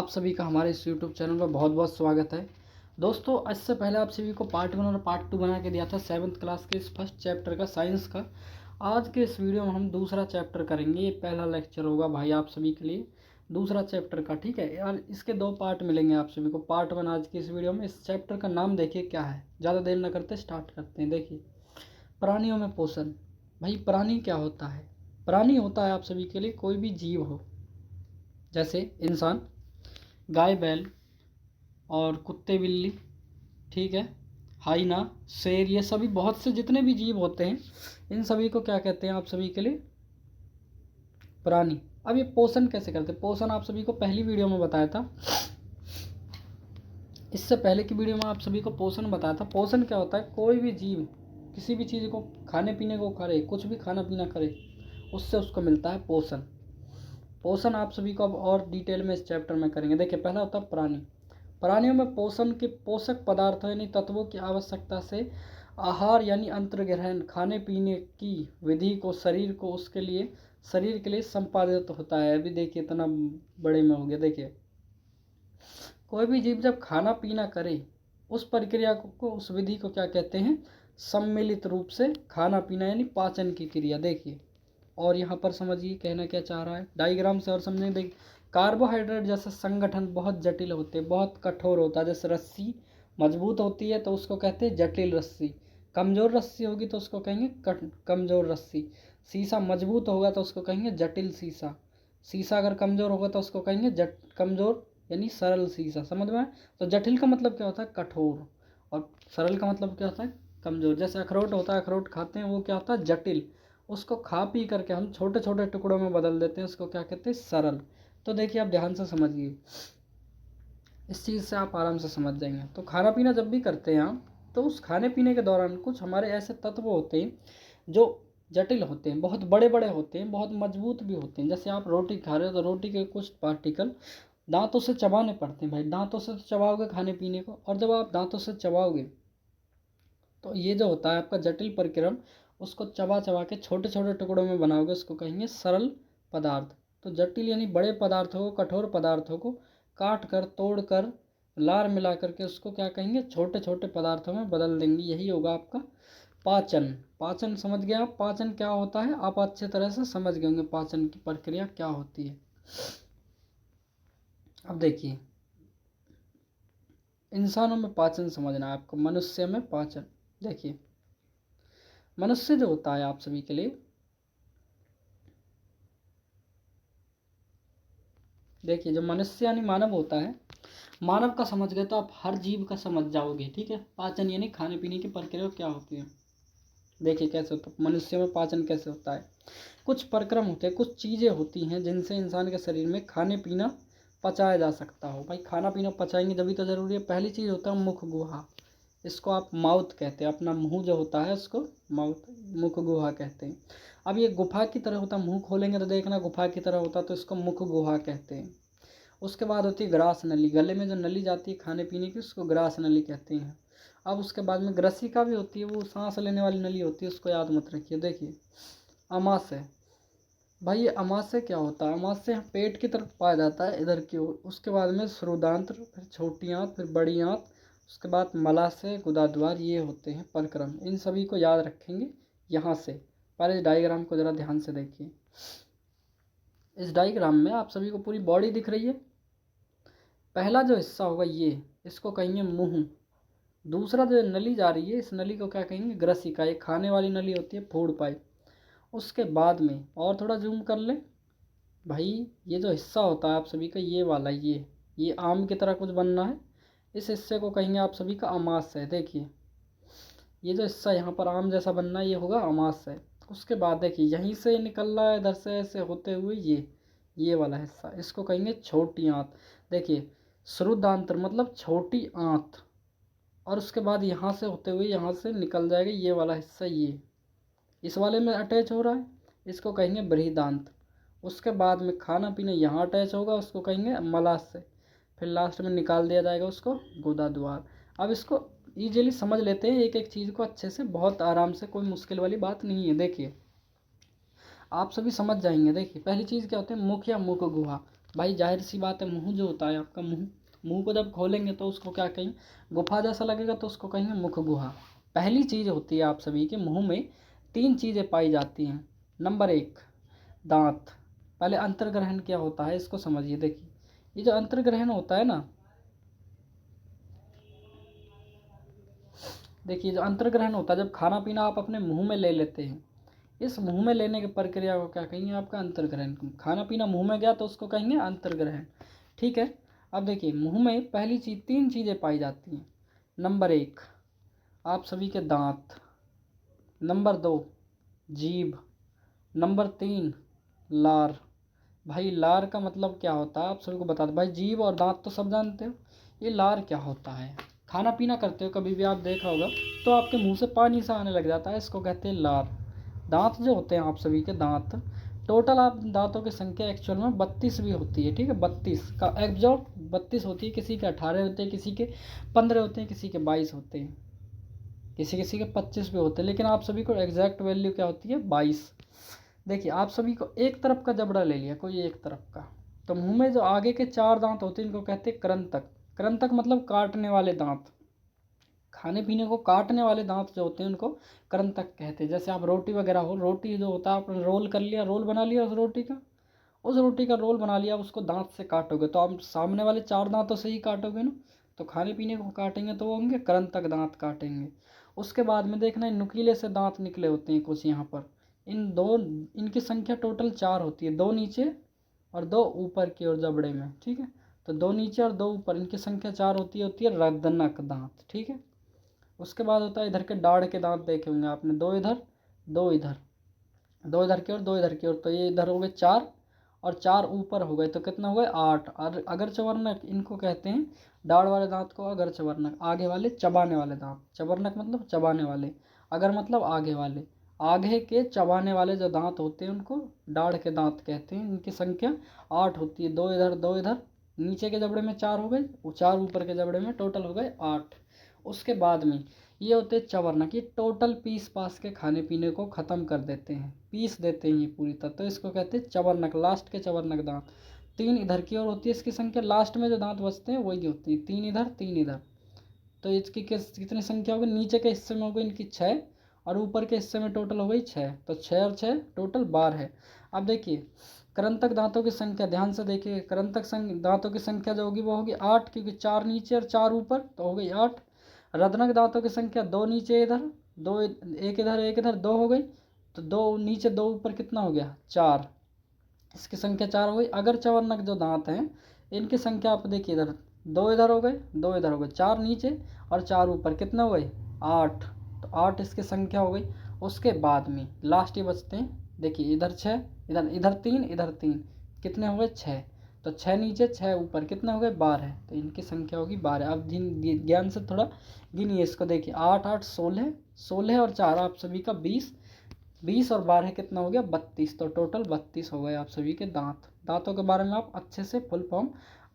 आप सभी का हमारे इस यूट्यूब चैनल पर बहुत बहुत स्वागत है। दोस्तों, इससे पहले आप सभी को पार्ट 1 और पार्ट 2 बना के दिया था 7th क्लास के इस फर्स्ट चैप्टर का, साइंस का। आज के इस वीडियो में हम दूसरा चैप्टर करेंगे। ये पहला लेक्चर होगा भाई आप सभी के लिए दूसरा चैप्टर का, ठीक है। और इसके 2 पार्ट मिलेंगे आप सभी को। पार्ट 1 आज की इस वीडियो में। इस चैप्टर का नाम देखिए क्या है, ज़्यादा देर न करते स्टार्ट करते हैं। देखिए, प्राणियों में पोषण। भाई प्राणी क्या होता है? प्राणी होता है आप सभी के लिए कोई भी जीव हो, जैसे इंसान, गाय बैल और कुत्ते बिल्ली, ठीक है, हाइना, शेर, ये सभी बहुत से जितने भी जीव होते हैं इन सभी को क्या कहते हैं आप सभी के लिए? प्राणी। अब ये पोषण कैसे करते हैं? पोषण आप सभी को पहली वीडियो में बताया था, इससे पहले की वीडियो में आप सभी को पोषण बताया था। पोषण क्या होता है? कोई भी जीव किसी भी चीज़ को खाने पीने को करे, कुछ भी खाना पीना करे, उससे उसको मिलता है पोषण। पोषण आप सभी को अब और डिटेल में इस चैप्टर में करेंगे। देखिए, पहला होता है प्राणी। प्राणियों में पोषण के पोषक पदार्थों यानी तत्वों की आवश्यकता से आहार यानी अंतर्ग्रहण, खाने पीने की विधि को शरीर के लिए संपादित होता है। अभी देखिए इतना बड़े में हो गया। देखिए, कोई भी जीव जब खाना पीना करे उस प्रक्रिया को उस विधि को क्या कहते हैं? सम्मिलित रूप से खाना पीना यानी पाचन की क्रिया। देखिए, और यहाँ पर समझिए कहना क्या चाह रहा है डायग्राम से और समझें। देखिए, कार्बोहाइड्रेट जैसे संगठन बहुत जटिल होते हैं, बहुत कठोर होता है। जैसे रस्सी मजबूत होती है तो उसको कहते हैं जटिल रस्सी, कमज़ोर रस्सी होगी तो उसको कहेंगे कमज़ोर रस्सी। शीशा मजबूत होगा तो उसको कहेंगे जटिल शीशा। शीशा अगर कमज़ोर होगा तो उसको कहेंगे कमज़ोर यानी सरल शीशा। समझ में आए? तो जटिल का मतलब क्या होता है? कठोर। और सरल का मतलब क्या होता है? कमज़ोर। जैसे अखरोट होता है, अखरोट खाते हैं, वो क्या होता है? जटिल। उसको खा पी करके हम छोटे छोटे टुकड़ों में बदल देते हैं, उसको क्या कहते हैं? सरल। तो देखिए, आप ध्यान से समझिए, इस चीज़ से आप आराम से समझ जाएंगे। तो खाना पीना जब भी करते हैं हम, तो उस खाने पीने के दौरान कुछ हमारे ऐसे तत्व होते हैं जो जटिल होते हैं, बहुत बड़े बड़े होते हैं, बहुत मजबूत भी होते हैं। जैसे आप रोटी खा रहे हो तो रोटी के कुछ पार्टिकल दांतों से चबाने पड़ते हैं। भाई दांतों से तो चबाओगे खाने पीने को, और जब आप दांतों से चबाओगे तो ये जो होता है आपका जटिल प्रक्रम, उसको चबा चबा के छोटे छोटे टुकड़ों में बनाओगे, उसको कहेंगे सरल पदार्थ। तो जटिल यानी बड़े पदार्थों को, कठोर पदार्थों को काट कर, तोड़ कर, लार मिला करके उसको क्या कहेंगे? छोटे छोटे पदार्थों में बदल देंगे। यही होगा आपका पाचन। पाचन समझ गए आप? पाचन क्या होता है आप अच्छे तरह से समझ गए होंगे, पाचन की प्रक्रिया क्या होती है। अब देखिए, इंसानों में पाचन समझना है आपको, मनुष्य में पाचन। देखिए, मनुष्य जो होता है आप सभी के लिए, देखिए जो मनुष्य यानी मानव होता है, मानव का समझ गए तो आप हर जीव का समझ जाओगे, ठीक है। पाचन यानी खाने पीने की प्रक्रिया क्या होती है। देखिए कैसे होता है मनुष्य में पाचन, कैसे होता है। कुछ प्रक्रम होते हैं, कुछ चीज़ें होती हैं जिनसे इंसान के शरीर में खाने पीना पचाया जा सकता हो। भाई खाना पीना पचाएंगे जभी तो ज़रूरी है। पहली चीज़ होता है मुख गुहा, इसको आप माउथ कहते हैं। अपना मुंह जो होता है उसको माउथ, मुख गुहा कहते हैं। अब ये गुफा की तरह होता है, मुंह खोलेंगे तो देखना गुफा की तरह होता है, तो इसको मुख गुहा कहते हैं। उसके बाद होती है ग्रास नली, गले में जो नली जाती है खाने पीने की, उसको ग्रास नली कहते हैं। अब उसके बाद में ग्रसिका भी होती है, वो सांस लेने वाली नली होती है, उसको याद मत रखिए। देखिए, अमाशय। भाई ये अमाशय क्या होता है? अमाशय पेट की तरफ पाया जाता है, इधर की ओर। उसके बाद में श्रोदांत्र, फिर छोटी आंत, फिर बड़ी आंत, उसके बाद मलाशय, गुदाद्वार, ये होते हैं प्रक्रम। इन सभी को याद रखेंगे यहाँ से। पहले इस डायग्राम को ज़रा ध्यान से देखिए। इस डायग्राम में आप सभी को पूरी बॉडी दिख रही है। पहला जो हिस्सा होगा ये, इसको कहेंगे मुंह। दूसरा जो नली जा रही है, इस नली को क्या कहेंगे? ग्रसिका। ये खाने वाली नली होती है, फूड पाइप। उसके बाद में और थोड़ा जूम कर ले भाई, ये जो हिस्सा होता है आप सभी का, ये वाला, ये आम की तरह कुछ बनना है, इस हिस्से को कहेंगे आप सभी का अमाशय। देखिए, ये जो हिस्सा यहाँ पर आम जैसा बनना है, ये होगा अमाशय। उसके बाद देखिए, यहीं से निकल रहा है इधर से ऐसे होते हुए ये वाला हिस्सा, इसको कहेंगे छोटी आंत। देखिए, श्रुदांत्र मतलब छोटी आंत। और उसके बाद यहाँ से होते हुए यहाँ से निकल जाएगा ये वाला हिस्सा, ये इस वाले में अटैच हो रहा है, इसको कहेंगे बृहदांत। उसके बाद में खाना पीना यहाँ अटैच होगा, उसको कहेंगे मलाशय। फिर लास्ट में निकाल दिया जाएगा उसको गुदाद्वार। अब इसको ईजिली समझ लेते हैं एक एक चीज़ को अच्छे से, बहुत आराम से, कोई मुश्किल वाली बात नहीं है। देखिए, आप सभी समझ जाएंगे। देखिए, पहली चीज़ क्या होती है? मुख या मुख गुहा। भाई जाहिर सी बात है, मुंह जो होता है आपका, मुंह को जब खोलेंगे तो उसको क्या कहेंगे, गुफा जैसा लगेगा तो उसको कहेंगे मुख गुहा। पहली चीज़ होती है आप सभी के मुंह में 3 चीज़ें पाई जाती हैं। नंबर 1 दांत। पहले अंतर्ग्रहण क्या होता है इसको समझिए। देखिए ये जो अंतर्ग्रहण होता है ना, देखिए जो अंतर्ग्रहण होता है, जब खाना पीना आप अपने मुंह में ले लेते हैं, इस मुंह में लेने की प्रक्रिया को क्या कहेंगे, आपका अंतर्ग्रहण। खाना पीना मुंह में गया तो उसको कहेंगे अंतर्ग्रहण। ठीक है। अब देखिए मुंह में पहली चीज़ 3 चीज़ें पाई जाती हैं। नंबर 1 आप सभी के दांत, नंबर 2 जीभ, नंबर 3 लार। भाई लार का मतलब क्या होता है आप सभी को बता दो। भाई जीभ और दांत तो सब जानते हो, ये लार क्या होता है। खाना पीना करते हो कभी भी आप देखा होगा तो आपके मुंह से पानी सा आने लग जाता है, इसको कहते हैं लार। दांत जो होते हैं आप सभी के दांत, टोटल आप दांतों की संख्या एक्चुअल में 32 भी होती है। ठीक है, 32 का एग्जैक्ट 32 होती है। किसी के 18 होते हैं, किसी के 15 होते हैं, किसी के 22 होते हैं, किसी किसी के 25 भी होते हैं, लेकिन आप सभी को एग्जैक्ट वैल्यू क्या होती है, 22। देखिए आप सभी को एक तरफ का जबड़ा ले लिया कोई, एक तरफ का, तो मुंह में जो आगे के 4 दांत होते हैं इनको कहते हैं कृंतक। कृंतक मतलब काटने वाले दांत, खाने पीने को काटने वाले दांत जो होते हैं उनको कृंतक कहते हैं। जैसे आप रोटी वगैरह हो, रोटी जो होता है आपने रोल कर लिया, रोल बना लिया उस रोटी का रोल बना लिया, उसको दांत से काटोगे तो आप सामने वाले 4 दांतों से ही काटोगे ना। तो खाने पीने को काटेंगे तो वो होंगे कृंतक दांत काटेंगे। उसके बाद में देखना है नुकीले से दांत निकले होते हैं कुछ यहाँ पर। इनकी संख्या टोटल 4 होती है, 2 नीचे और 2 ऊपर की ओर जबड़े में। ठीक है, तो 2 नीचे और 2 ऊपर, इनकी संख्या 4 होती है रदनक दांत। ठीक है। उसके बाद होता है इधर के दाढ़ के दांत देखे होंगे आपने, 2 इधर 2 इधर, 2 इधर की ओर 2 इधर की ओर, तो ये इधर हो गए 4 और 4 ऊपर हो गए, तो कितना हो गए 8। और अगर चवर्णक इनको कहते हैं, दाढ़ वाले दांत को अगर चवर्णक, आगे वाले चबाने वाले दांत, चवर्णक मतलब चबाने वाले, अगर मतलब आगे वाले, आगे के चबाने वाले जो दांत होते हैं उनको दाढ़ के दांत कहते हैं। इनकी संख्या 8 होती है, 2 इधर 2 इधर, नीचे के जबड़े में 4 हो गए, 4 ऊपर के जबड़े में, टोटल हो गए 8। उसके बाद में ये होते हैं चवर्णक, ये टोटल पीस पास के खाने पीने को ख़त्म कर देते हैं, पीस देते हैं ये पूरी तरह, तो इसको कहते हैं चवर्णक, लास्ट के चवर्णक दांत। 3 इधर की ओर होती है इसकी संख्या, लास्ट में जो दांत बचते हैं वही होती है, 3 इधर 3 इधर। तो इसकी कितनी संख्या होगी, नीचे के हिस्से में हो गई इनकी 6 और ऊपर के हिस्से में टोटल हो गई 6, तो 6 और 6 टोटल 12 है। अब देखिए कृंतक दांतों की संख्या ध्यान से देखिए, कृंतक दांतों की संख्या जो होगी वो होगी 8, क्योंकि 4 नीचे और 4 ऊपर, तो हो गई 8। रत्नक दांतों की संख्या 2 नीचे इधर 2, एक इधर एक इधर, 2 हो गई, तो 2 नीचे 2 ऊपर कितना हो गया 4, इसकी संख्या 4 हो गई। अगर चवर्णक जो दांत हैं इनकी संख्या आप देखिए, इधर 2 इधर हो गए 2 इधर हो गए, 4 नीचे और 4 ऊपर, कितने हो गए 8, तो 8 इसकी संख्या हो गई। उसके बाद में लास्ट ये बचते हैं, देखिए इधर 6 इधर इधर 3 इधर 3, कितने हो गए 6, तो 6 नीचे 6 ऊपर, कितने हो गए 12, तो इनकी संख्या होगी 12। अब ज्ञान से थोड़ा गिनिए इसको, देखिए 8 8 16, 16 और 4 आप सभी का 20, 20 और 12 कितना हो गया 32, तो टोटल 32 हो गए आप सभी के दांत। दांतों के बारे में आप अच्छे से फुल फॉर्म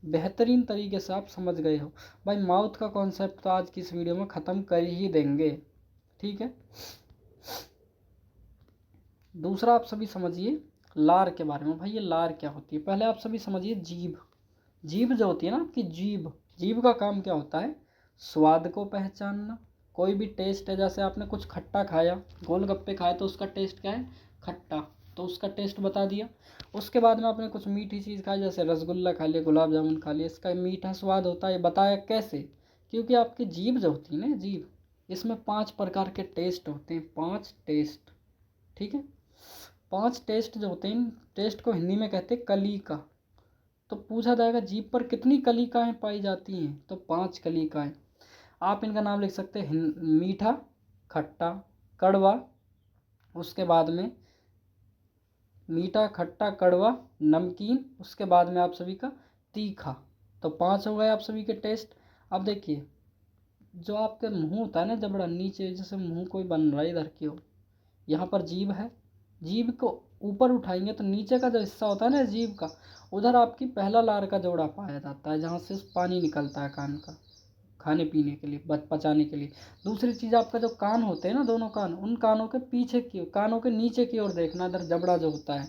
बेहतरीन तरीके से आप समझ गए हो। भाई माउथ का कॉन्सेप्ट तो आज की इस वीडियो में ख़त्म कर ही देंगे। ठीक है, दूसरा आप सभी समझिए लार के बारे में। भाई ये लार क्या होती है, पहले आप सभी समझिए जीभ। जीभ जो होती है ना आपकी, जीभ, जीभ का काम क्या होता है, स्वाद को पहचानना। कोई भी टेस्ट है, जैसे आपने कुछ खट्टा खाया, गोलगप्पे खाए तो उसका टेस्ट क्या है खट्टा, तो उसका टेस्ट बता दिया। उसके बाद में आपने कुछ मीठी चीज़ खाई, जैसे रसगुल्ला खा लिया, गुलाब जामुन खा लिया, इसका मीठा स्वाद होता है, बताया कैसे, क्योंकि आपकी जीभ जो होती है ना, जीभ, इसमें 5 प्रकार के टेस्ट होते हैं, 5 टेस्ट। ठीक है, 5 टेस्ट जो होते हैं, टेस्ट को हिंदी में कहते हैं कलिका। तो पूछा जाएगा जीभ पर कितनी कलिकाएं पाई जाती हैं, तो 5 कलिकाएं। आप इनका नाम लिख सकते हैं, मीठा, खट्टा, कड़वा, उसके बाद में मीठा खट्टा कड़वा नमकीन, उसके बाद में आप सभी का तीखा। तो 5 हो गए आप सभी के टेस्ट। अब देखिए जो आपके मुंह होता है ना, जबड़ा नीचे, जैसे मुंह कोई बन रहा है इधर की ओर, यहाँ पर जीभ है, जीभ को ऊपर उठाएंगे तो नीचे का जो हिस्सा होता है ना जीभ का, उधर आपकी पहला लार का जोड़ा पाया जाता है, जहाँ से पानी निकलता है कान का, खाने पीने के लिए, पचाने के लिए। दूसरी चीज़ आपका जो कान होते हैं ना, दोनों कान, उन कानों के पीछे की, कानों के नीचे की ओर देखना, इधर जबड़ा जो होता है,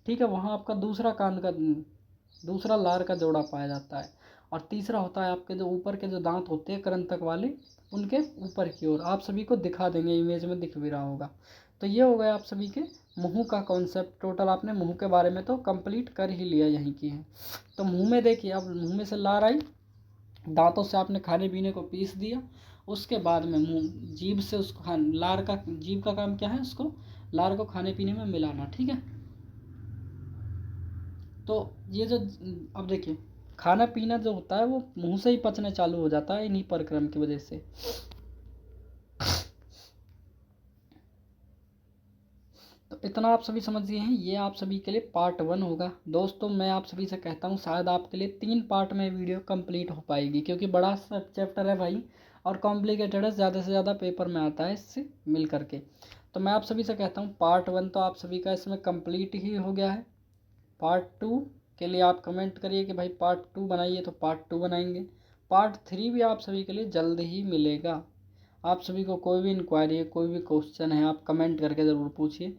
ठीक है, वहाँ आपका दूसरा कान का दूसरा लार का जोड़ा पाया जाता है, और तीसरा होता है आपके जो ऊपर के जो दांत होते हैं कृंतक वाले, उनके ऊपर की ओर। आप सभी को दिखा देंगे, इमेज में दिख भी रहा होगा। तो ये हो गया आप सभी के मुंह का कॉन्सेप्ट। टोटल आपने मुंह के बारे में तो कंप्लीट कर ही लिया यहीं की है। तो मुंह में देखिए, अब मुंह में से लार आई, दांतों से आपने खाने पीने को पीस दिया, उसके बाद में मुंह जीभ से उसको लार का, जीभ का काम क्या है, उसको लार को खाने पीने में मिलाना, ठीक है। तो ये जो, अब देखिए खाना पीना जो होता है वो मुंह से ही पचने चालू हो जाता है इन्हीं परिक्रम की वजह से। तो इतना आप सभी समझिए हैं, ये आप सभी के लिए पार्ट 1 होगा। दोस्तों मैं आप सभी से कहता हूँ शायद आपके लिए 3 पार्ट में वीडियो कंप्लीट हो पाएगी, क्योंकि बड़ा सा चैप्टर है भाई, और कॉम्प्लिकेटेड है, ज़्यादा से ज़्यादा पेपर में आता है इससे मिल करके। तो मैं आप सभी से कहता हूँ पार्ट 1 तो आप सभी का इसमें कंप्लीट ही हो गया है। पार्ट 2 के लिए आप कमेंट करिए कि भाई पार्ट 2 बनाइए, तो पार्ट 2 बनाएंगे। पार्ट 3 भी आप सभी के लिए जल्द ही मिलेगा। आप सभी को कोई भी इंक्वायरी है, कोई भी क्वेश्चन है, आप कमेंट करके ज़रूर पूछिए।